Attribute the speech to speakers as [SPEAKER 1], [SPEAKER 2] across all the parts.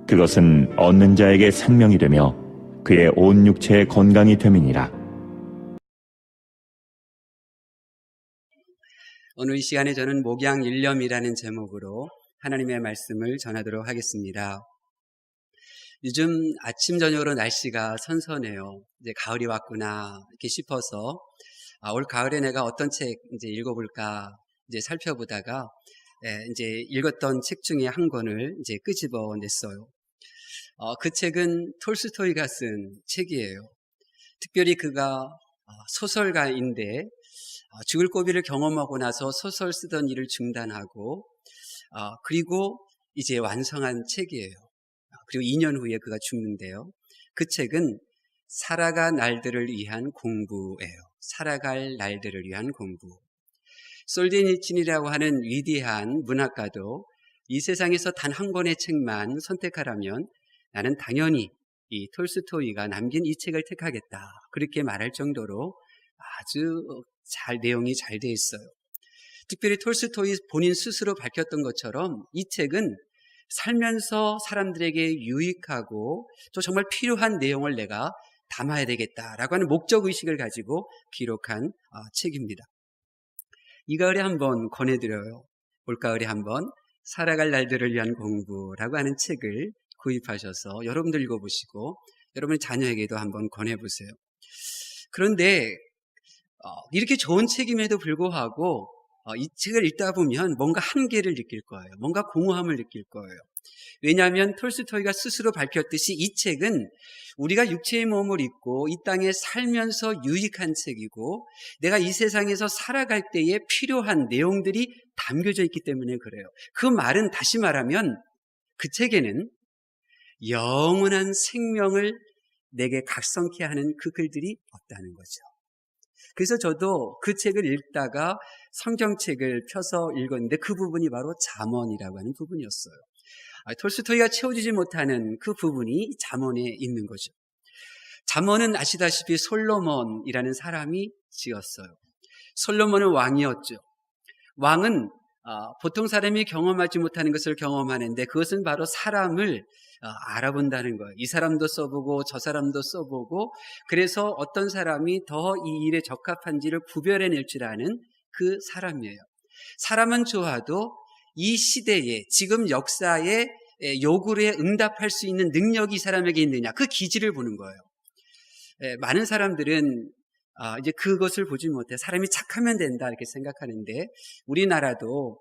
[SPEAKER 1] 그것은 얻는 자에게 생명이 되며 그의 온 육체의 건강이 됨이니라.
[SPEAKER 2] 오늘 이 시간에 저는 목양 일념이라는 제목으로 하나님의 말씀을 전하도록 하겠습니다. 요즘 아침 저녁으로 날씨가 선선해요. 이제 가을이 왔구나 이렇게 싶어서 올 가을에 내가 어떤 책 이제 읽어볼까 이제 살펴보다가 이제 읽었던 책 중에 한 권을 이제 끄집어냈어요. 그 책은 톨스토이가 쓴 책이에요. 특별히 그가 소설가인데 죽을 고비를 경험하고 나서 소설 쓰던 일을 중단하고 그리고 이제 완성한 책이에요. 그리고 2년 후에 그가 죽는데요. 그 책은 살아갈 날들을 위한 공부예요. 살아갈 날들을 위한 공부. 솔제니친이라고 하는 위대한 문학가도 이 세상에서 단 한 권의 책만 선택하라면 나는 당연히 이 톨스토이가 남긴 이 책을 택하겠다. 그렇게 말할 정도로 아주 내용이 잘 돼 있어요. 특별히 톨스토이 본인 스스로 밝혔던 것처럼 이 책은 살면서 사람들에게 유익하고 또 정말 필요한 내용을 내가 담아야 되겠다라고 하는 목적의식을 가지고 기록한 책입니다. 이 가을에 한번 권해드려요. 올가을에 한번 살아갈 날들을 위한 공부라고 하는 책을 구입하셔서 여러분들 읽어보시고 여러분의 자녀에게도 한번 권해보세요. 그런데 이렇게 좋은 책임에도 불구하고 이 책을 읽다 보면 뭔가 한계를 느낄 거예요. 뭔가 공허함을 느낄 거예요. 왜냐하면 톨스토이가 스스로 밝혔듯이 이 책은 우리가 육체의 몸을 입고 이 땅에 살면서 유익한 책이고 내가 이 세상에서 살아갈 때에 필요한 내용들이 담겨져 있기 때문에 그래요. 그 말은 다시 말하면 그 책에는 영원한 생명을 내게 각성케 하는 그 글들이 없다는 거죠. 그래서 저도 그 책을 읽다가 성경책을 펴서 읽었는데 그 부분이 바로 잠언이라고 하는 부분이었어요. 톨스토이가 채워주지 못하는 그 부분이 잠언에 있는 거죠. 잠언은 아시다시피 솔로몬이라는 사람이 지었어요. 솔로몬은 왕이었죠. 왕은 보통 사람이 경험하지 못하는 것을 경험하는데 그것은 바로 사람을 알아본다는 거예요. 이 사람도 써보고 저 사람도 써보고 그래서 어떤 사람이 더 이 일에 적합한지를 구별해낼 줄 아는 그 사람이에요. 사람은 좋아도 이 시대에 지금 역사의 요구에 응답할 수 있는 능력이 이 사람에게 있느냐 그 기질을 보는 거예요. 많은 사람들은 이제 그것을 보지 못해 사람이 착하면 된다 이렇게 생각하는데 우리나라도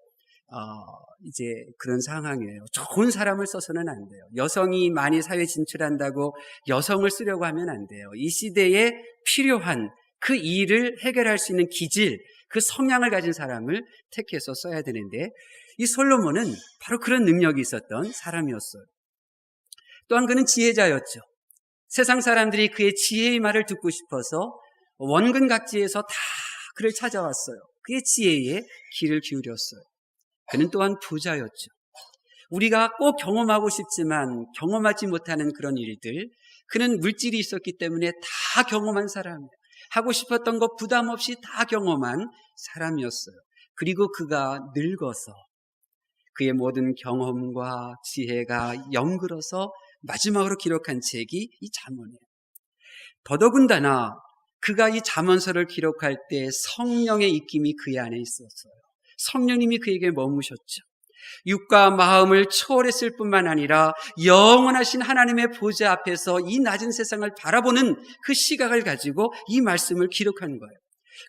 [SPEAKER 2] 이제 그런 상황이에요. 좋은 사람을 써서는 안 돼요. 여성이 많이 사회에 진출한다고 여성을 쓰려고 하면 안 돼요. 이 시대에 필요한 그 일을 해결할 수 있는 기질, 그 성향을 가진 사람을 택해서 써야 되는데 이 솔로몬은 바로 그런 능력이 있었던 사람이었어요. 또한 그는 지혜자였죠. 세상 사람들이 그의 지혜의 말을 듣고 싶어서 원근각지에서 다 그를 찾아왔어요. 그의 지혜에 귀를 기울였어요. 그는 또한 부자였죠. 우리가 꼭 경험하고 싶지만 경험하지 못하는 그런 일들, 그는 물질이 있었기 때문에 다 경험한 사람이에요. 하고 싶었던 것 부담 없이 다 경험한 사람이었어요. 그리고 그가 늙어서 그의 모든 경험과 지혜가 연글어서 마지막으로 기록한 책이 이 잠언이에요. 더더군다나 그가 이 잠언서를 기록할 때 성령의 입김이 그의 안에 있었어요. 성령님이 그에게 머무셨죠. 육과 마음을 초월했을 뿐만 아니라 영원하신 하나님의 보좌 앞에서 이 낮은 세상을 바라보는 그 시각을 가지고 이 말씀을 기록한 거예요.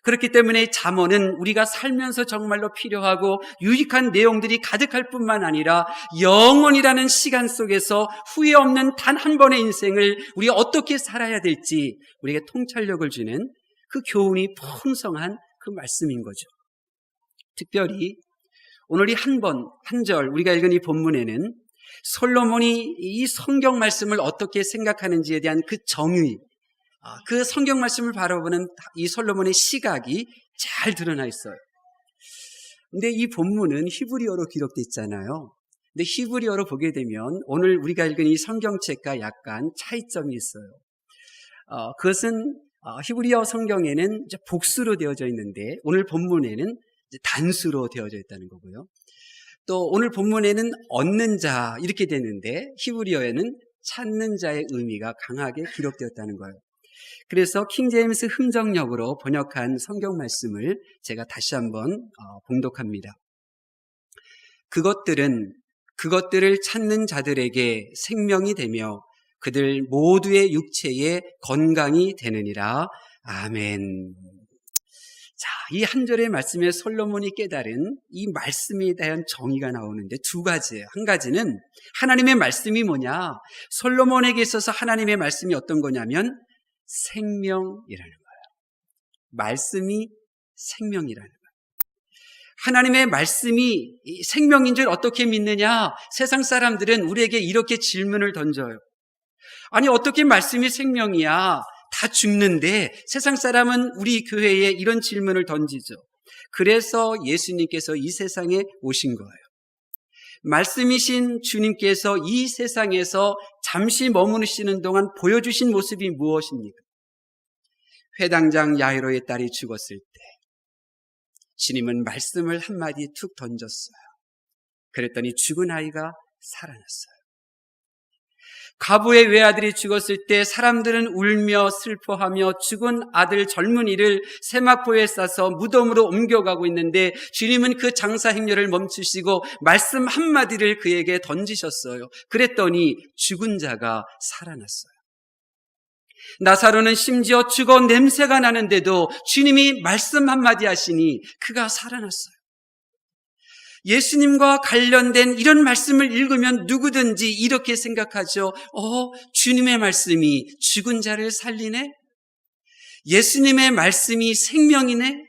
[SPEAKER 2] 그렇기 때문에 잠언은 우리가 살면서 정말로 필요하고 유익한 내용들이 가득할 뿐만 아니라 영원이라는 시간 속에서 후회 없는 단 한 번의 인생을 우리가 어떻게 살아야 될지 우리에게 통찰력을 주는 그 교훈이 풍성한 그 말씀인 거죠. 특별히 오늘 이 한 절 우리가 읽은 이 본문에는 솔로몬이 이 성경 말씀을 어떻게 생각하는지에 대한 그 정의, 그 성경 말씀을 바라보는 이 솔로몬의 시각이 잘 드러나 있어요. 근데 이 본문은 히브리어로 기록되어 있잖아요. 근데 히브리어로 보게 되면 오늘 우리가 읽은 이 성경책과 약간 차이점이 있어요. 그것은 히브리어 성경에는 이제 복수로 되어져 있는데 오늘 본문에는 이제 단수로 되어져 있다는 거고요. 또 오늘 본문에는 얻는 자 이렇게 되는데 히브리어에는 찾는 자의 의미가 강하게 기록되었다는 거예요. 그래서 킹제임스 흥정역으로 번역한 성경 말씀을 제가 다시 한번 봉독합니다. 그것들을 찾는 자들에게 생명이 되며 그들 모두의 육체에 건강이 되느니라. 아멘. 자, 이 한 절의 말씀에 솔로몬이 깨달은 이 말씀에 대한 정의가 나오는데 두 가지예요. 한 가지는 하나님의 말씀이 뭐냐? 솔로몬에게 있어서 하나님의 말씀이 어떤 거냐면 생명이라는 거예요. 말씀이 생명이라는 거예요. 하나님의 말씀이 생명인 줄 어떻게 믿느냐? 세상 사람들은 우리에게 이렇게 질문을 던져요. 아니, 어떻게 말씀이 생명이야? 다 죽는데 세상 사람은 우리 교회에 이런 질문을 던지죠. 그래서 예수님께서 이 세상에 오신 거예요. 말씀이신 주님께서 이 세상에서 잠시 머무르시는 동안 보여주신 모습이 무엇입니까? 회당장 야이로의 딸이 죽었을 때 주님은 말씀을 한마디 툭 던졌어요. 그랬더니 죽은 아이가 살아났어요. 가부의 외아들이 죽었을 때 사람들은 울며 슬퍼하며 죽은 아들 젊은이를 세마포에 싸서 무덤으로 옮겨가고 있는데 주님은 그 장사 행렬을 멈추시고 말씀 한마디를 그에게 던지셨어요. 그랬더니 죽은 자가 살아났어요. 나사로는 심지어 죽어 냄새가 나는데도 주님이 말씀 한마디 하시니 그가 살아났어요. 예수님과 관련된 이런 말씀을 읽으면 누구든지 이렇게 생각하죠. 주님의 말씀이 죽은 자를 살리네? 예수님의 말씀이 생명이네?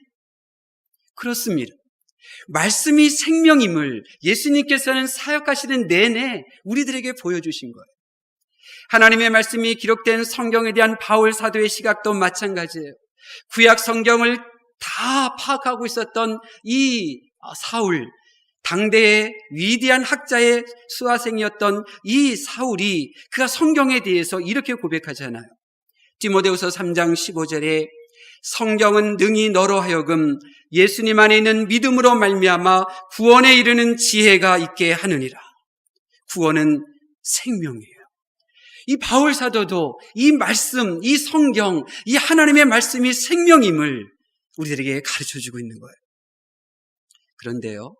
[SPEAKER 2] 그렇습니다. 말씀이 생명임을 예수님께서는 사역하시는 내내 우리들에게 보여주신 거예요. 하나님의 말씀이 기록된 성경에 대한 바울 사도의 시각도 마찬가지예요. 구약 성경을 다 파악하고 있었던 이 사울, 당대의 위대한 학자의 수화생이었던 이 사울이 그가 성경에 대해서 이렇게 고백하잖아요. 디모데후서 3장 15절에 성경은 능히 너로 하여금 예수님 안에 있는 믿음으로 말미암아 구원에 이르는 지혜가 있게 하느니라. 구원은 생명이에요. 이 바울 사도도 이 말씀, 이 성경, 이 하나님의 말씀이 생명임을 우리들에게 가르쳐주고 있는 거예요. 그런데요,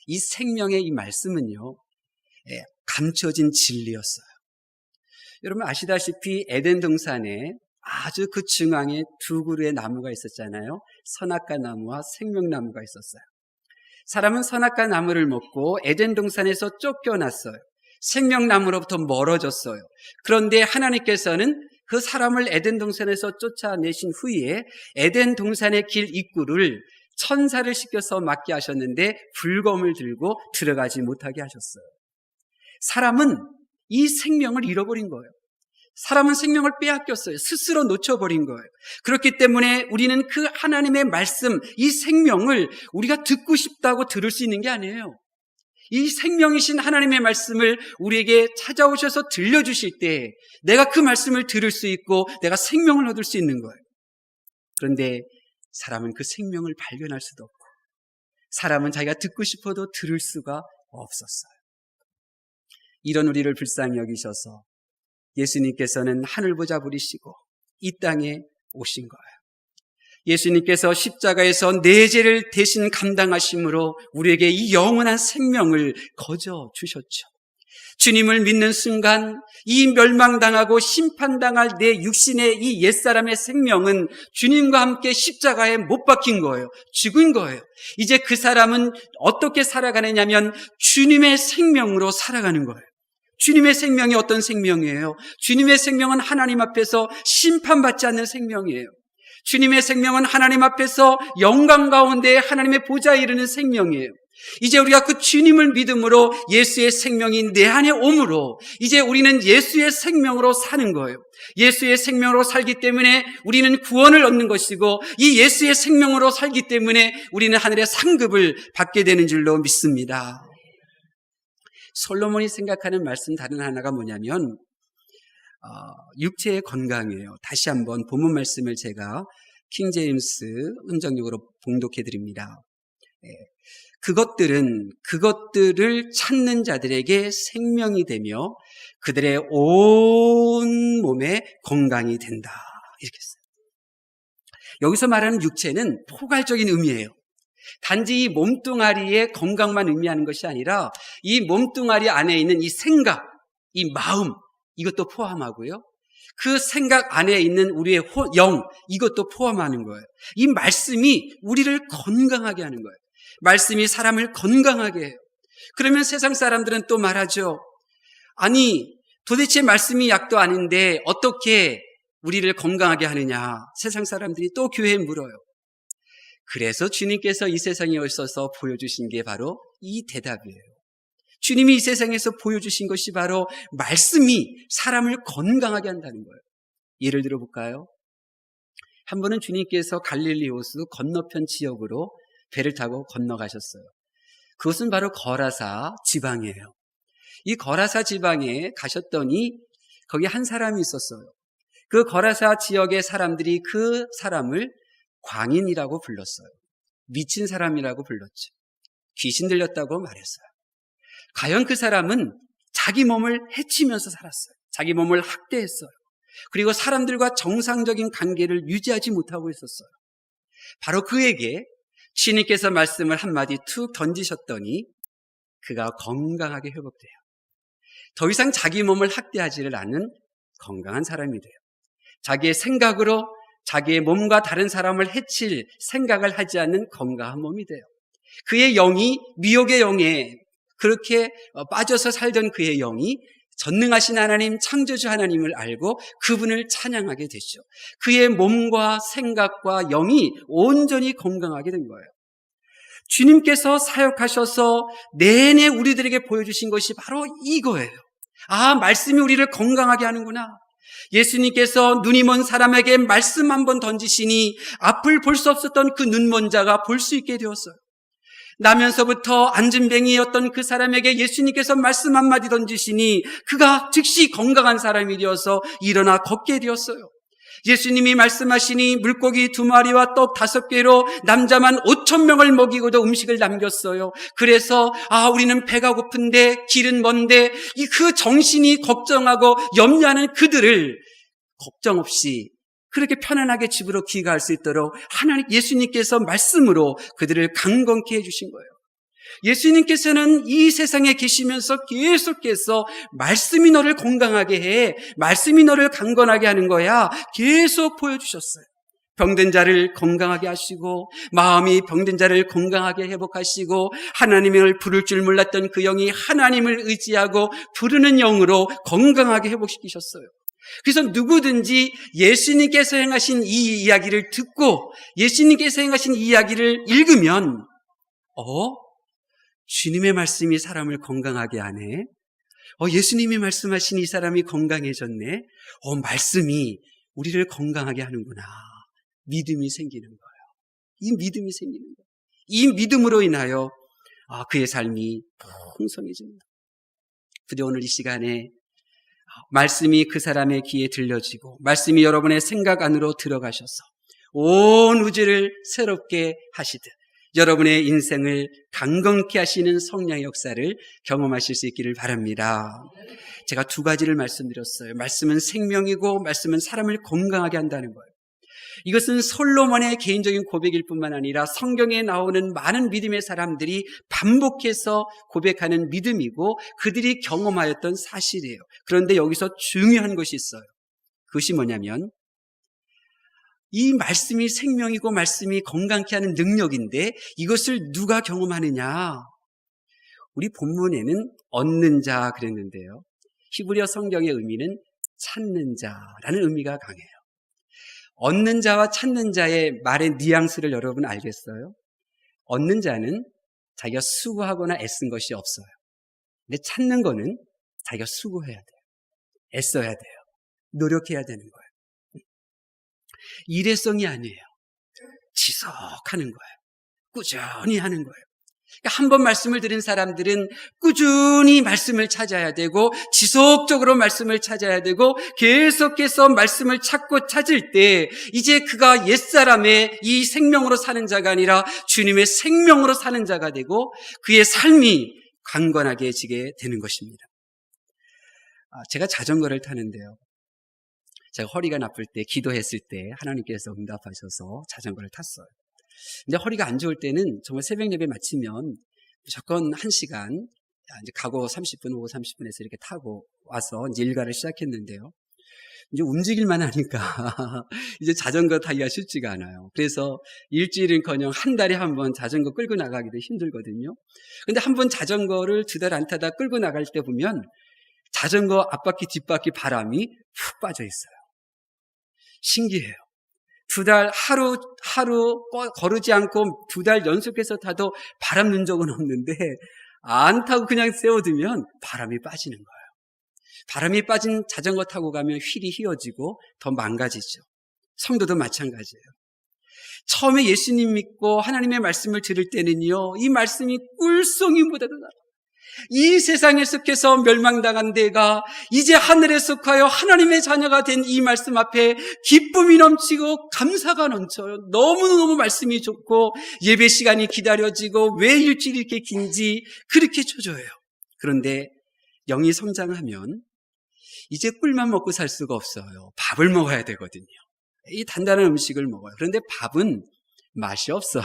[SPEAKER 2] 이 생명의 이 말씀은요, 감춰진 진리였어요. 여러분 아시다시피 에덴 동산에 아주 그 중앙에 두 그루의 나무가 있었잖아요. 선악과 나무와 생명나무가 있었어요. 사람은 선악과 나무를 먹고 에덴 동산에서 쫓겨났어요. 생명나무로부터 멀어졌어요. 그런데 하나님께서는 그 사람을 에덴 동산에서 쫓아내신 후에 에덴 동산의 길 입구를 천사를 시켜서 막게 하셨는데 불검을 들고 들어가지 못하게 하셨어요. 사람은 이 생명을 잃어버린 거예요. 사람은 생명을 빼앗겼어요. 스스로 놓쳐버린 거예요. 그렇기 때문에 우리는 그 하나님의 말씀, 이 생명을 우리가 듣고 싶다고 들을 수 있는 게 아니에요. 이 생명이신 하나님의 말씀을 우리에게 찾아오셔서 들려주실 때 내가 그 말씀을 들을 수 있고 내가 생명을 얻을 수 있는 거예요. 그런데 사람은 그 생명을 발견할 수도 없고 사람은 자기가 듣고 싶어도 들을 수가 없었어요. 이런 우리를 불쌍히 여기셔서 예수님께서는 하늘보좌 부리시고 이 땅에 오신 거예요. 예수님께서 십자가에서 내 죄를 대신 감당하심으로 우리에게 이 영원한 생명을 거저 주셨죠. 주님을 믿는 순간 이 멸망당하고 심판당할 내 육신의 이 옛사람의 생명은 주님과 함께 십자가에 못 박힌 거예요. 죽은 거예요. 이제 그 사람은 어떻게 살아가느냐면 주님의 생명으로 살아가는 거예요. 주님의 생명이 어떤 생명이에요? 주님의 생명은 하나님 앞에서 심판받지 않는 생명이에요. 주님의 생명은 하나님 앞에서 영광 가운데 하나님의 보좌에 이르는 생명이에요. 이제 우리가 그 주님을 믿음으로 예수의 생명이 내 안에 오므로 이제 우리는 예수의 생명으로 사는 거예요. 예수의 생명으로 살기 때문에 우리는 구원을 얻는 것이고 이 예수의 생명으로 살기 때문에 우리는 하늘의 상급을 받게 되는 줄로 믿습니다. 솔로몬이 생각하는 말씀 다른 하나가 뭐냐면 육체의 건강이에요. 다시 한번 본문 말씀을 제가 킹제임스 은정역으로 봉독해 드립니다. 그것들을 찾는 자들에게 생명이 되며 그들의 온 몸에 건강이 된다. 이렇게 했어요. 여기서 말하는 육체는 포괄적인 의미예요. 단지 이 몸뚱아리의 건강만 의미하는 것이 아니라 이 몸뚱아리 안에 있는 이 생각, 이 마음, 이것도 포함하고요. 그 생각 안에 있는 우리의 영, 이것도 포함하는 거예요. 이 말씀이 우리를 건강하게 하는 거예요. 말씀이 사람을 건강하게 해요. 그러면 세상 사람들은 또 말하죠. 아니, 도대체 말씀이 약도 아닌데 어떻게 우리를 건강하게 하느냐. 세상 사람들이 또 교회에 물어요. 그래서 주님께서 이 세상에 오셔서 보여주신 게 바로 이 대답이에요. 주님이 이 세상에서 보여주신 것이 바로 말씀이 사람을 건강하게 한다는 거예요. 예를 들어 볼까요? 한 번은 주님께서 갈릴리 호수 건너편 지역으로 배를 타고 건너가셨어요. 그것은 바로 거라사 지방이에요. 이 거라사 지방에 가셨더니 거기 한 사람이 있었어요. 그 거라사 지역의 사람들이 그 사람을 광인이라고 불렀어요. 미친 사람이라고 불렀죠. 귀신 들렸다고 말했어요. 과연 그 사람은 자기 몸을 해치면서 살았어요. 자기 몸을 학대했어요. 그리고 사람들과 정상적인 관계를 유지하지 못하고 있었어요. 바로 그에게 주님께서 말씀을 한마디 툭 던지셨더니 그가 건강하게 회복돼요. 더 이상 자기 몸을 학대하지를 않는 건강한 사람이 돼요. 자기의 생각으로 자기의 몸과 다른 사람을 해칠 생각을 하지 않는 건강한 몸이 돼요. 그의 영이 미혹의 영에 그렇게 빠져서 살던 그의 영이 전능하신 하나님, 창조주 하나님을 알고 그분을 찬양하게 되죠. 그의 몸과 생각과 영이 온전히 건강하게 된 거예요. 주님께서 사역하셔서 내내 우리들에게 보여주신 것이 바로 이거예요. 아, 말씀이 우리를 건강하게 하는구나. 예수님께서 눈이 먼 사람에게 말씀 한번 던지시니 앞을 볼 수 없었던 그 눈먼 자가 볼 수 있게 되었어요. 나면서부터 안진뱅이였던 그 사람에게 예수님께서 말씀 한마디 던지시니 그가 즉시 건강한 사람이 되어서 일어나 걷게 되었어요. 예수님이 말씀하시니 물고기 2마리와 떡 5개로 남자만 5,000명을 먹이고도 음식을 남겼어요. 그래서 우리는 배가 고픈데 길은 먼데 그 정신이 걱정하고 염려하는 그들을 걱정 없이 그렇게 편안하게 집으로 귀가할 수 있도록 예수님께서 말씀으로 그들을 강건케 해주신 거예요. 예수님께서는 이 세상에 계시면서 계속해서 말씀이 너를 건강하게 해, 말씀이 너를 강건하게 하는 거야 계속 보여주셨어요. 병든 자를 건강하게 하시고 마음이 병든 자를 건강하게 회복하시고 하나님을 부를 줄 몰랐던 그 영이 하나님을 의지하고 부르는 영으로 건강하게 회복시키셨어요. 그래서 누구든지 예수님께서 행하신 이 이야기를 듣고 예수님께서 행하신 이 이야기를 읽으면 주님의 말씀이 사람을 건강하게 하네. 예수님이 말씀하신 이 사람이 건강해졌네. 말씀이 우리를 건강하게 하는구나. 믿음이 생기는 거예요. 이 믿음이 생기는 거예요. 이 믿음으로 인하여 그의 삶이 풍성해집니다. 부디 오늘 이 시간에 말씀이 그 사람의 귀에 들려지고 말씀이 여러분의 생각 안으로 들어가셔서 온 우주를 새롭게 하시듯 여러분의 인생을 강건케 하시는 성령의 역사를 경험하실 수 있기를 바랍니다. 제가 2가지를 말씀드렸어요. 말씀은 생명이고 말씀은 사람을 건강하게 한다는 거예요. 이것은 솔로몬의 개인적인 고백일 뿐만 아니라 성경에 나오는 많은 믿음의 사람들이 반복해서 고백하는 믿음이고 그들이 경험하였던 사실이에요. 그런데 여기서 중요한 것이 있어요. 그것이 뭐냐면 이 말씀이 생명이고 말씀이 건강케 하는 능력인데 이것을 누가 경험하느냐? 우리 본문에는 얻는 자 그랬는데요. 히브리어 성경의 의미는 찾는 자라는 의미가 강해요. 얻는 자와 찾는 자의 말의 뉘앙스를 여러분 알겠어요? 얻는 자는 자기가 수고하거나 애쓴 것이 없어요. 근데 찾는 거는 자기가 수고해야 돼요. 애써야 돼요. 노력해야 되는 거예요. 일회성이 아니에요. 지속하는 거예요. 꾸준히 하는 거예요. 한 번 말씀을 들은 사람들은 꾸준히 말씀을 찾아야 되고 지속적으로 말씀을 찾아야 되고 계속해서 말씀을 찾고 찾을 때 이제 그가 옛사람의 이 생명으로 사는 자가 아니라 주님의 생명으로 사는 자가 되고 그의 삶이 강건하게지게 되는 것입니다. 제가 자전거를 타는데요. 제가 허리가 나쁠 때 기도했을 때 하나님께서 응답하셔서 자전거를 탔어요. 근데 허리가 안 좋을 때는 정말 새벽 예배 마치면 무조건 1시간, 이제 가고 30분, 오고 30분에서 이렇게 타고 와서 이제 일과를 시작했는데요. 이제 움직일만 하니까 이제 자전거 타기가 쉽지가 않아요. 그래서 일주일은커녕 한 달에 한 번 자전거 끌고 나가기도 힘들거든요. 근데 한 번 자전거를 2달 안 타다 끌고 나갈 때 보면 자전거 앞바퀴 뒷바퀴 바람이 푹 빠져 있어요. 신기해요. 2달 하루 거르지 않고 2달 연속해서 타도 바람 넣은 적은 없는데 안 타고 그냥 세워두면 바람이 빠지는 거예요. 바람이 빠진 자전거 타고 가면 휠이 휘어지고 더 망가지죠. 성도도 마찬가지예요. 처음에 예수님 믿고 하나님의 말씀을 들을 때는요, 이 말씀이 꿀송이보다도 나아요. 이 세상에 속해서 멸망당한 내가 이제 하늘에 속하여 하나님의 자녀가 된 이 말씀 앞에 기쁨이 넘치고 감사가 넘쳐요. 너무너무 말씀이 좋고 예배 시간이 기다려지고 왜 일주일이 이렇게 긴지 그렇게 초조해요. 그런데 영이 성장하면 이제 꿀만 먹고 살 수가 없어요. 밥을 먹어야 되거든요. 이 단단한 음식을 먹어요. 그런데 밥은 맛이 없어요.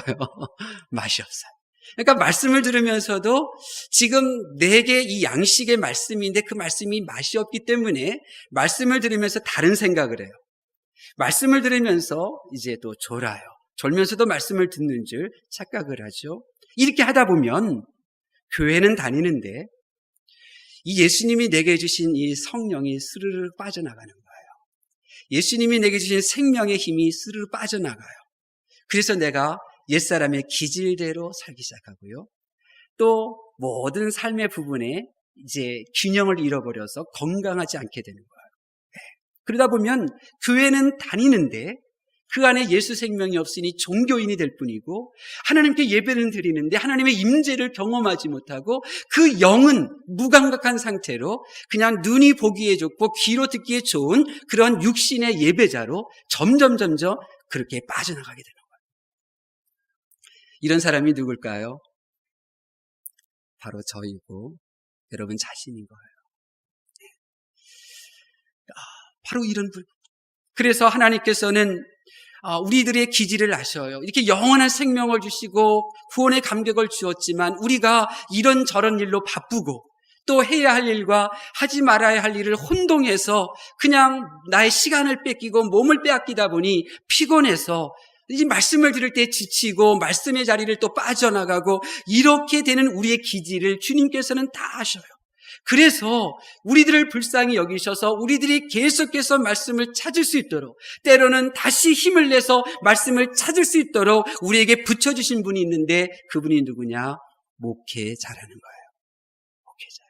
[SPEAKER 2] 맛이 없어요. 그러니까 말씀을 들으면서도 지금 내게 이 양식의 말씀인데 그 말씀이 맛이 없기 때문에 말씀을 들으면서 다른 생각을 해요. 말씀을 들으면서 이제 또 졸아요. 졸면서도 말씀을 듣는 줄 착각을 하죠. 이렇게 하다 보면 교회는 다니는데 이 예수님이 내게 주신 이 성령이 스르르 빠져나가는 거예요. 예수님이 내게 주신 생명의 힘이 스르르 빠져나가요. 그래서 내가 옛사람의 기질대로 살기 시작하고요. 또 모든 삶의 부분에 이제 균형을 잃어버려서 건강하지 않게 되는 거예요. 그러다 보면 교회는 다니는데 그 안에 예수 생명이 없으니 종교인이 될 뿐이고 하나님께 예배를 드리는데 하나님의 임재를 경험하지 못하고 그 영은 무감각한 상태로 그냥 눈이 보기에 좋고 귀로 듣기에 좋은 그런 육신의 예배자로 점점 그렇게 빠져나가게 되는 거예요. 이런 사람이 누굴까요? 바로 저이고 여러분 자신인 거예요. 바로 이런 분. 그래서 하나님께서는 우리들의 기질을 아셔요. 이렇게 영원한 생명을 주시고 구원의 감격을 주었지만 우리가 이런저런 일로 바쁘고 또 해야 할 일과 하지 말아야 할 일을 혼동해서 그냥 나의 시간을 뺏기고 몸을 빼앗기다 보니 피곤해서 이 말씀을 들을 때 지치고 말씀의 자리를 또 빠져나가고 이렇게 되는 우리의 기질을 주님께서는 다 아셔요. 그래서 우리들을 불쌍히 여기셔서 우리들이 계속해서 말씀을 찾을 수 있도록 때로는 다시 힘을 내서 말씀을 찾을 수 있도록 우리에게 붙여주신 분이 있는데 그분이 누구냐? 목회자라는 거예요. 목회자.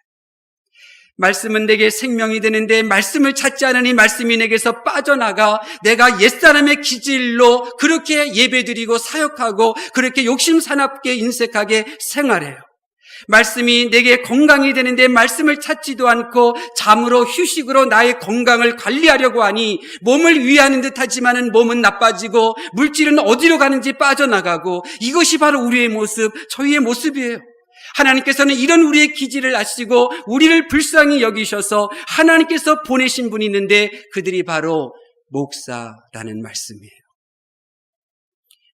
[SPEAKER 2] 말씀은 내게 생명이 되는데 말씀을 찾지 않으니 말씀이 내게서 빠져나가 내가 옛사람의 기질로 그렇게 예배드리고 사역하고 그렇게 욕심사납게 인색하게 생활해요. 말씀이 내게 건강이 되는데 말씀을 찾지도 않고 잠으로 휴식으로 나의 건강을 관리하려고 하니 몸을 위하는 듯 하지만은 몸은 나빠지고 물질은 어디로 가는지 빠져나가고 이것이 바로 우리의 모습, 저희의 모습이에요. 하나님께서는 이런 우리의 기질을 아시고 우리를 불쌍히 여기셔서 하나님께서 보내신 분이 있는데 그들이 바로 목사라는 말씀이에요.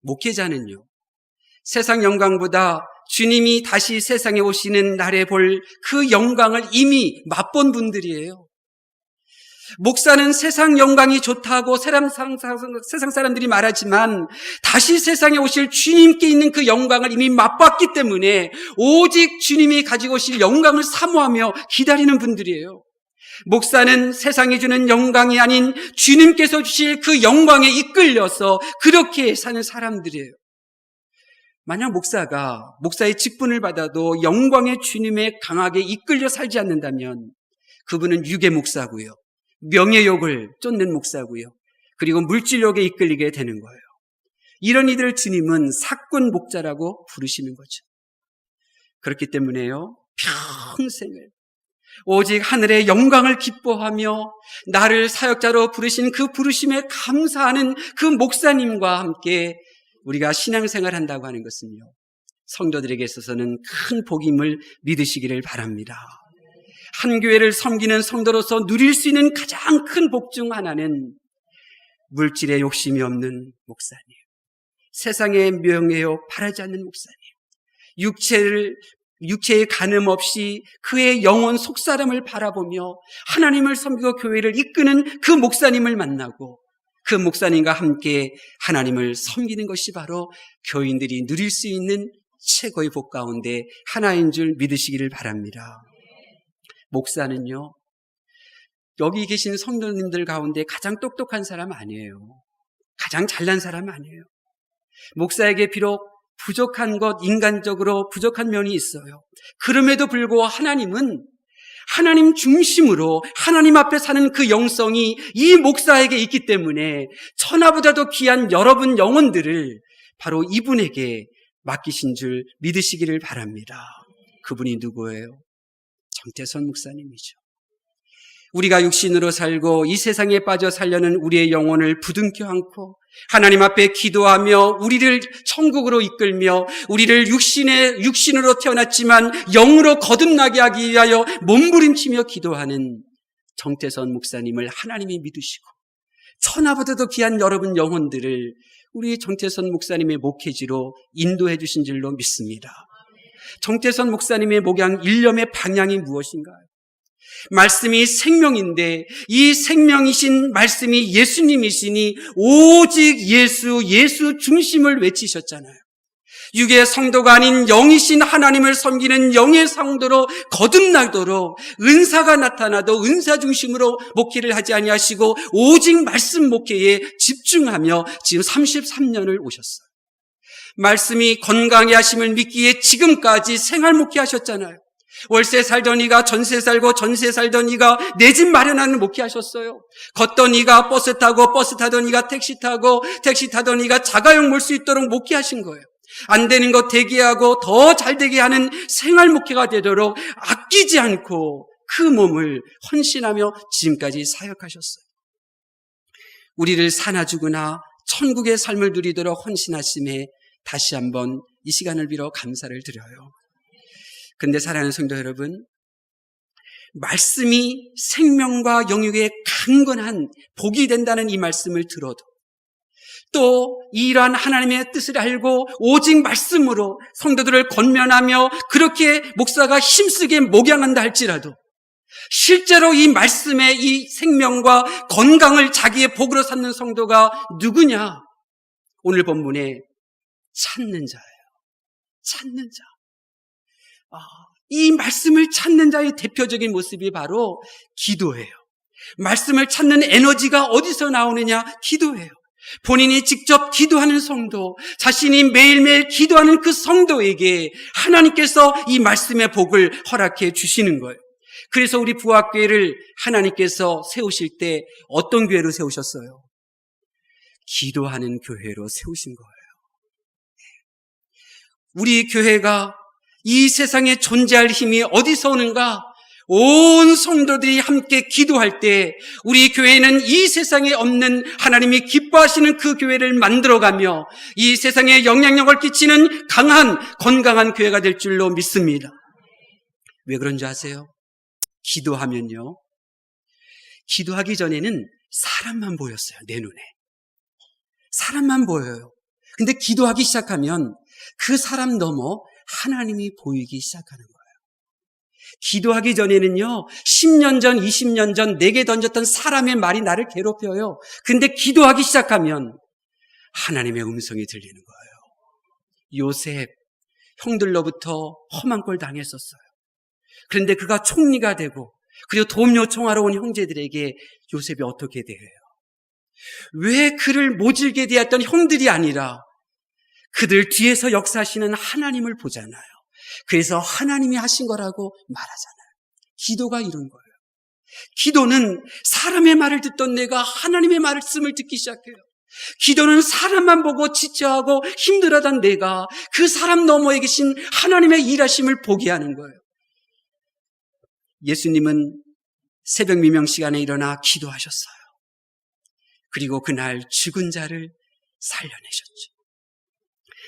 [SPEAKER 2] 목회자는요, 세상 영광보다 주님이 다시 세상에 오시는 날에 볼 그 영광을 이미 맛본 분들이에요. 목사는 세상 영광이 좋다고 세상 사람들이 말하지만 다시 세상에 오실 주님께 있는 그 영광을 이미 맛봤기 때문에 오직 주님이 가지고 오실 영광을 사모하며 기다리는 분들이에요. 목사는 세상이 주는 영광이 아닌 주님께서 주실 그 영광에 이끌려서 그렇게 사는 사람들이에요. 만약 목사가 목사의 직분을 받아도 영광의 주님에 강하게 이끌려 살지 않는다면 그분은 유괴 목사고요. 명예욕을 쫓는 목사고요. 그리고 물질욕에 이끌리게 되는 거예요. 이런 이들을 주님은 사꾼 목자라고 부르시는 거죠. 그렇기 때문에요, 평생을 오직 하늘의 영광을 기뻐하며 나를 사역자로 부르신 그 부르심에 감사하는 그 목사님과 함께 우리가 신앙생활 한다고 하는 것은요, 성도들에게 있어서는 큰 복임을 믿으시기를 바랍니다. 한 교회를 섬기는 성도로서 누릴 수 있는 가장 큰 복 중 하나는 물질에 욕심이 없는 목사님, 세상의 명예요 바라지 않는 목사님, 육체의 간음 없이 그의 영혼 속사람을 바라보며 하나님을 섬기고 교회를 이끄는 그 목사님을 만나고 그 목사님과 함께 하나님을 섬기는 것이 바로 교인들이 누릴 수 있는 최고의 복 가운데 하나인 줄 믿으시기를 바랍니다. 목사는요, 여기 계신 성도님들 가운데 가장 똑똑한 사람 아니에요. 가장 잘난 사람 아니에요. 목사에게 비록 부족한 것, 인간적으로 부족한 면이 있어요. 그럼에도 불구하고 하나님은 하나님 중심으로 하나님 앞에 사는 그 영성이 이 목사에게 있기 때문에 천하보다도 귀한 여러분 영혼들을 바로 이분에게 맡기신 줄 믿으시기를 바랍니다. 그분이 누구예요? 정태선 목사님이죠. 우리가 육신으로 살고 이 세상에 빠져 살려는 우리의 영혼을 부둥켜 안고 하나님 앞에 기도하며 우리를 천국으로 이끌며 우리를 육신으로 태어났지만 영으로 거듭나게 하기 위하여 몸부림치며 기도하는 정태선 목사님을 하나님이 믿으시고 천하보다도 귀한 여러분 영혼들을 우리 정태선 목사님의 목회지로 인도해 주신 줄로 믿습니다. 정태선 목사님의 목양 일념의 방향이 무엇인가요? 말씀이 생명인데 이 생명이신 말씀이 예수님이시니 오직 예수 중심을 외치셨잖아요. 육의 성도가 아닌 영이신 하나님을 섬기는 영의 성도로 거듭나도록 은사가 나타나도 은사 중심으로 목회를 하지 아니하시고 오직 말씀 목회에 집중하며 지금 33년을 오셨어요. 말씀이 건강해 하심을 믿기에 지금까지 생활 목회하셨잖아요. 월세 살던 이가 전세 살고 전세 살던 이가 내 집 마련하는 목회하셨어요. 걷던 이가 버스 타고 버스 타던 이가 택시 타고 택시 타던 이가 자가용 몰 수 있도록 목회하신 거예요. 안 되는 것 대기하고 더 잘 되게 하는 생활 목회가 되도록 아끼지 않고 그 몸을 헌신하며 지금까지 사역하셨어요. 우리를 사나주구나 천국의 삶을 누리도록 헌신하심에 다시 한번 이 시간을 빌어 감사를 드려요. 그런데 사랑하는 성도 여러분, 말씀이 생명과 영육의 강건한 복이 된다는 이 말씀을 들어도 또 이러한 하나님의 뜻을 알고 오직 말씀으로 성도들을 권면하며 그렇게 목사가 힘쓰게 목양한다 할지라도 실제로 이 말씀의 이 생명과 건강을 자기의 복으로 삼는 성도가 누구냐? 오늘 본문에 찾는 자예요. 찾는 자. 이 말씀을 찾는 자의 대표적인 모습이 바로 기도예요. 말씀을 찾는 에너지가 어디서 나오느냐? 기도예요. 본인이 직접 기도하는 성도, 자신이 매일매일 기도하는 그 성도에게 하나님께서 이 말씀의 복을 허락해 주시는 거예요. 그래서 우리 부학교회를 하나님께서 세우실 때 어떤 교회로 세우셨어요? 기도하는 교회로 세우신 거예요. 우리 교회가 이 세상에 존재할 힘이 어디서 오는가? 온 성도들이 함께 기도할 때 우리 교회는 이 세상에 없는 하나님이 기뻐하시는 그 교회를 만들어가며 이 세상에 영향력을 끼치는 강한 건강한 교회가 될 줄로 믿습니다. 왜 그런 줄 아세요? 기도하면요, 기도하기 전에는 사람만 보였어요. 내 눈에 사람만 보여요. 근데 기도하기 시작하면 그 사람 넘어 하나님이 보이기 시작하는 거예요. 기도하기 전에는요, 10년 전, 20년 전 내게 던졌던 사람의 말이 나를 괴롭혀요. 근데 기도하기 시작하면 하나님의 음성이 들리는 거예요. 요셉, 형들로부터 험한 꼴 당했었어요. 그런데 그가 총리가 되고 그리고 도움 요청하러 온 형제들에게 요셉이 어떻게 대해요? 왜 그를 모질게 대했던 형들이 아니라 그들 뒤에서 역사하시는 하나님을 보잖아요. 그래서 하나님이 하신 거라고 말하잖아요. 기도가 이런 거예요. 기도는 사람의 말을 듣던 내가 하나님의 말씀을 듣기 시작해요. 기도는 사람만 보고 지체하고 힘들어하던 내가 그 사람 너머에 계신 하나님의 일하심을 보게 하는 거예요. 예수님은 새벽 미명 시간에 일어나 기도하셨어요. 그리고 그날 죽은 자를 살려내셨죠.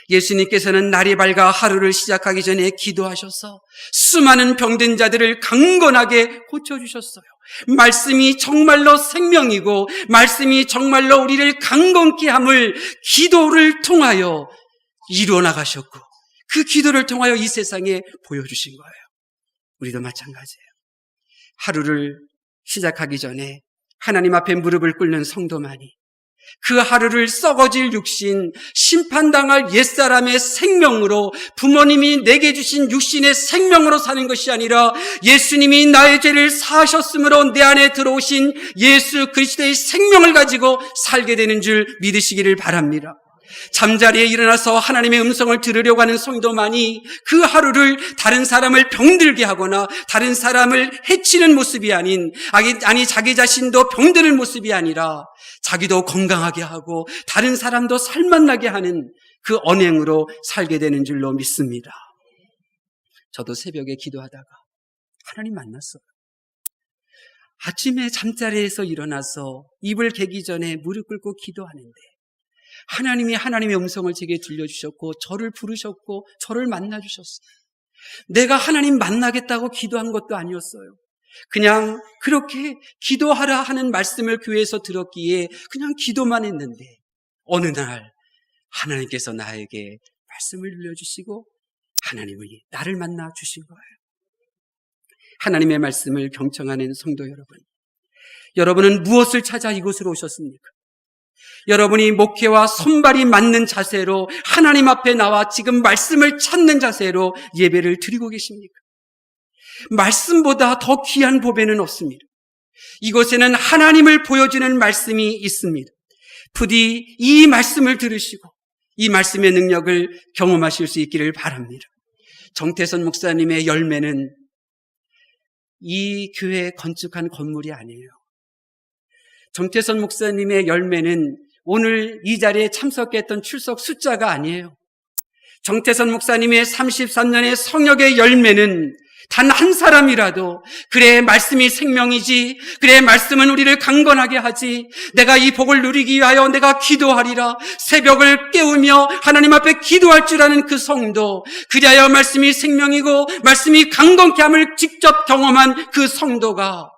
[SPEAKER 2] 예수님께서는 날이 밝아 하루를 시작하기 전에 기도하셔서 수많은 병든 자들을 강건하게 고쳐주셨어요. 말씀이 정말로 생명이고 말씀이 정말로 우리를 강건케 함을 기도를 통하여 이루어 나가셨고 그 기도를 통하여 이 세상에 보여주신 거예요. 우리도 마찬가지예요. 하루를 시작하기 전에 하나님 앞에 무릎을 꿇는 성도만이 그 하루를 썩어질 육신, 심판당할 옛사람의 생명으로 부모님이 내게 주신 육신의 생명으로 사는 것이 아니라 예수님이 나의 죄를 사하셨으므로 내 안에 들어오신 예수 그리스도의 생명을 가지고 살게 되는 줄 믿으시기를 바랍니다. 잠자리에 일어나서 하나님의 음성을 들으려고 하는 성도만이 그 하루를 다른 사람을 병들게 하거나 다른 사람을 해치는 모습이 아니 자기 자신도 병드는 모습이 아니라 자기도 건강하게 하고 다른 사람도 살맛나게 하는 그 언행으로 살게 되는 줄로 믿습니다. 저도 새벽에 기도하다가 하나님 만났어요. 아침에 잠자리에서 일어나서 이불 개기 전에 무릎 꿇고 기도하는데 하나님이 하나님의 음성을 제게 들려주셨고 저를 부르셨고 저를 만나주셨어요. 내가 하나님 만나겠다고 기도한 것도 아니었어요. 그냥 그렇게 기도하라 하는 말씀을 교회에서 들었기에 그냥 기도만 했는데 어느 날 하나님께서 나에게 말씀을 들려주시고 하나님이 나를 만나 주신 거예요. 하나님의 말씀을 경청하는 성도 여러분, 여러분은 무엇을 찾아 이곳으로 오셨습니까? 여러분이 목회와 손발이 맞는 자세로 하나님 앞에 나와 지금 말씀을 찾는 자세로 예배를 드리고 계십니까? 말씀보다 더 귀한 보배는 없습니다. 이곳에는 하나님을 보여주는 말씀이 있습니다. 부디 이 말씀을 들으시고 이 말씀의 능력을 경험하실 수 있기를 바랍니다. 정태선 목사님의 열매는 이 교회 건축한 건물이 아니에요. 정태선 목사님의 열매는 오늘 이 자리에 참석했던 출석 숫자가 아니에요. 정태선 목사님의 33년의 성역의 열매는 단 한 사람이라도 그래 말씀이 생명이지, 그래 말씀은 우리를 강건하게 하지, 내가 이 복을 누리기 위하여 내가 기도하리라 새벽을 깨우며 하나님 앞에 기도할 줄 아는 그 성도, 그리하여 말씀이 생명이고 말씀이 강건케 함을 직접 경험한 그 성도가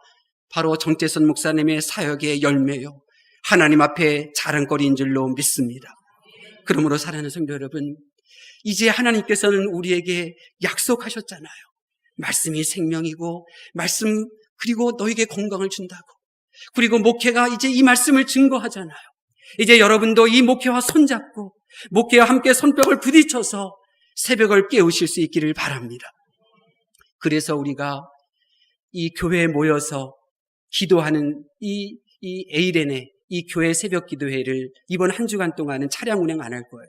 [SPEAKER 2] 바로 정태선 목사님의 사역의 열매요 하나님 앞에 자랑거리인 줄로 믿습니다. 그러므로 사랑하는 성도 여러분, 이제 하나님께서는 우리에게 약속하셨잖아요. 말씀이 생명이고 말씀 그리고 너에게 건강을 준다고. 그리고 목회가 이제 이 말씀을 증거하잖아요. 이제 여러분도 이 목회와 손잡고 목회와 함께 손뼉을 부딪혀서 새벽을 깨우실 수 있기를 바랍니다. 그래서 우리가 이 교회에 모여서 기도하는 이 에이렌의 이 교회 새벽 기도회를 이번 한 주간 동안은 차량 운행 안 할 거예요.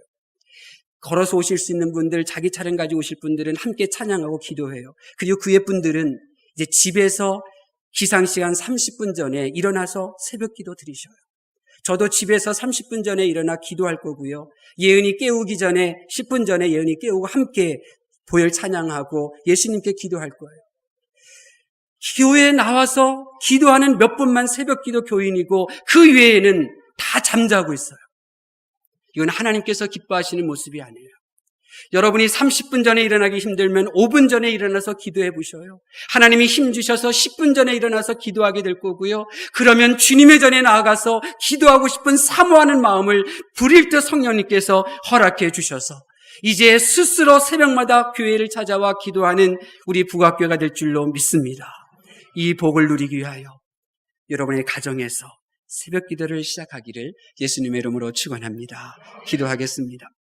[SPEAKER 2] 걸어서 오실 수 있는 분들, 자기 차량 가지고 오실 분들은 함께 찬양하고 기도해요. 그리고 그 분들은 이제 집에서 기상시간 30분 전에 일어나서 새벽 기도 드리셔요. 저도 집에서 30분 전에 일어나 기도할 거고요. 예은이 깨우기 전에 10분 전에 예은이 깨우고 함께 보혈 찬양하고 예수님께 기도할 거예요. 교회에 나와서 기도하는 몇 분만 새벽 기도 교인이고 그 외에는 다 잠자고 있어요. 이건 하나님께서 기뻐하시는 모습이 아니에요. 여러분이 30분 전에 일어나기 힘들면 5분 전에 일어나서 기도해 보셔요. 하나님이 힘 주셔서 10분 전에 일어나서 기도하게 될 거고요. 그러면 주님의 전에 나아가서 기도하고 싶은 사모하는 마음을 부릴 때 성령님께서 허락해 주셔서 이제 스스로 새벽마다 교회를 찾아와 기도하는 우리 북악교회가 될 줄로 믿습니다. 이 복을 누리기 위하여 여러분의 가정에서 새벽 기도를 시작하기를 예수님의 이름으로 축원합니다. 기도하겠습니다.